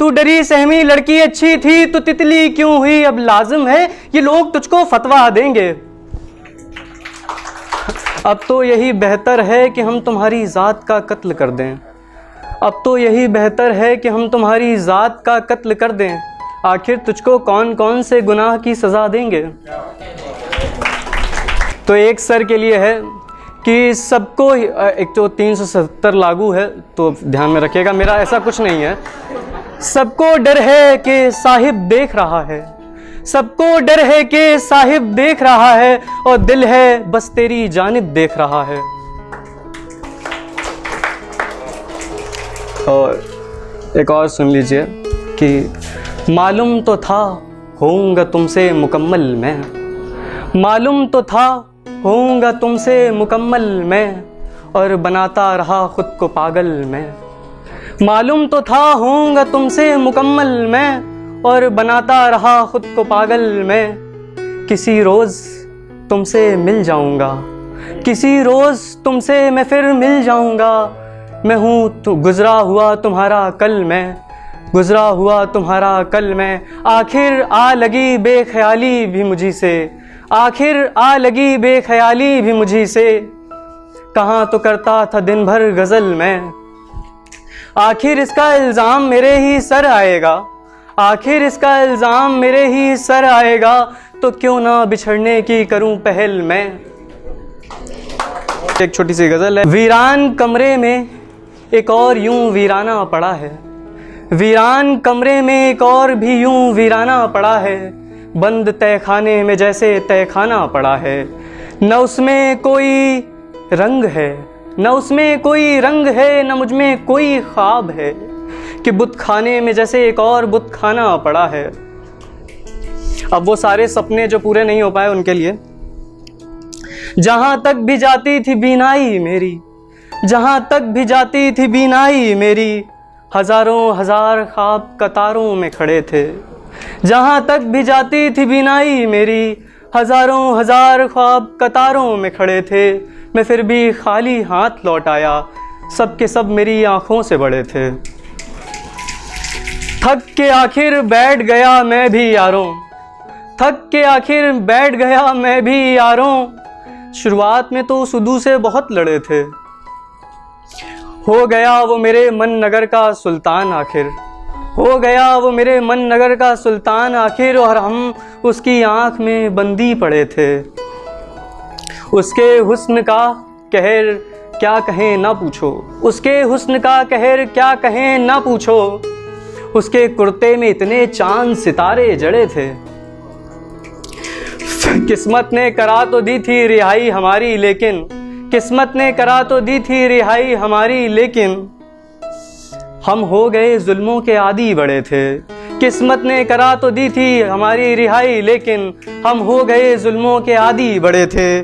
तू डरी सहमी लड़की अच्छी थी, तू तितली क्यों हुई अब लाजिम है, ये लोग तुझको फतवा देंगे। अब तो यही बेहतर है कि हम तुम्हारी ज़ात का कत्ल कर दें, अब तो यही बेहतर है कि हम तुम्हारी ज़ात का कत्ल कर दें, आखिर तुझको कौन कौन से गुनाह की सज़ा देंगे। तो एक सर के लिए है कि सबको, एक तो 370 लागू है तो ध्यान में रखिएगा, मेरा ऐसा कुछ नहीं है। सबको डर है कि साहिब देख रहा है, सबको डर है कि साहिब देख रहा है, और दिल है बस तेरी जानिब देख रहा है। और एक और सुन लीजिए कि मालूम तो था होऊंगा तुमसे मुकम्मल मैं, मालूम तो था होऊंगा तुमसे मुकम्मल मैं, और बनाता रहा खुद को पागल मैं। मालूम तो था होऊंगा तुमसे मुकम्मल मैं, और बनाता रहा खुद को पागल मैं। किसी रोज़ तुमसे मिल जाऊंगा, किसी रोज़ तुमसे मैं फिर मिल जाऊंगा। मैं हूँ तो गुज़रा हुआ तुम्हारा कल मैं, गुज़रा हुआ तुम्हारा कल मैं। आखिर आ लगी बेख्याली भी मुझी से, आखिर आ लगी बेख्याली भी मुझी से। कहाँ तो करता था दिन भर गज़ल मैं, आखिर इसका इल्ज़ाम मेरे ही सर आएगा, आखिर इसका इल्ज़ाम मेरे ही सर आएगा। तो क्यों ना बिछड़ने की करूं पहल मैं। एक छोटी सी गज़ल है। वीरान कमरे में एक और यूं वीराना पड़ा है, वीरान कमरे में एक और भी यूं वीराना पड़ा है। बंद तहखाने में जैसे तहखाना पड़ा है, न उसमें कोई रंग है, न उसमें कोई रंग है, न मुझ में कोई ख्वाब है, कि बुत खाने में जैसे एक और बुत खाना पड़ा है। अब वो सारे सपने जो पूरे नहीं हो पाए उनके लिए। जहां तक भी जाती थी बीनाई मेरी, जहां तक भी जाती थी बीनाई मेरी, हजारों हजार ख्वाब कतारों में खड़े थे। जहां तक भी जाती थी बीनाई मेरी, हजारों हजार ख्वाब कतारों में खड़े थे। मैं फिर भी खाली हाथ लौट आया, सब के सब मेरी आंखों से बड़े थे। थक के आखिर बैठ गया मैं भी यारों, थक के आखिर बैठ गया मैं भी यारों। शुरुआत में तो सुदू से बहुत लड़े थे, हो गया वो मेरे मन नगर का सुल्तान आखिर, हो गया वो मेरे मन नगर का सुल्तान आखिर। और हम उसकी आंख में बंदी पड़े थे। उसके हुस्न का कहर क्या कहें ना पूछो, उसके हुस्न का कहर क्या कहें ना पूछो। उसके कुर्ते में इतने चांद सितारे जड़े थे। किस्मत ने करा तो दी थी रिहाई हमारी, लेकिन किस्मत ने करा तो दी थी रिहाई हमारी, लेकिन हम हो गए जुल्मों के आदी बड़े थे। किस्मत ने करा तो दी थी हमारी रिहाई, लेकिन हम हो गए जुल्मों के आदी बड़े थे।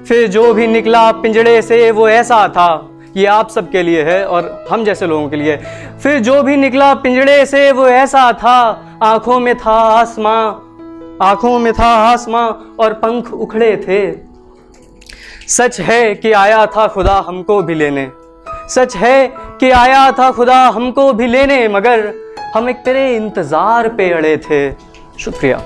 फिर जो भी निकला पिंजड़े से वो ऐसा था, ये आप सब के लिए है और हम जैसे लोगों के लिए। फिर जो भी निकला पिंजड़े से वो ऐसा था, आंखों में था आसमां, आंखों में था आसमां और पंख उखड़े थे। सच है कि आया था खुदा हमको भी लेने, सच है कि आया था खुदा हमको भी लेने, मगर हम एक तेरे इंतजार पे अड़े थे। शुक्रिया।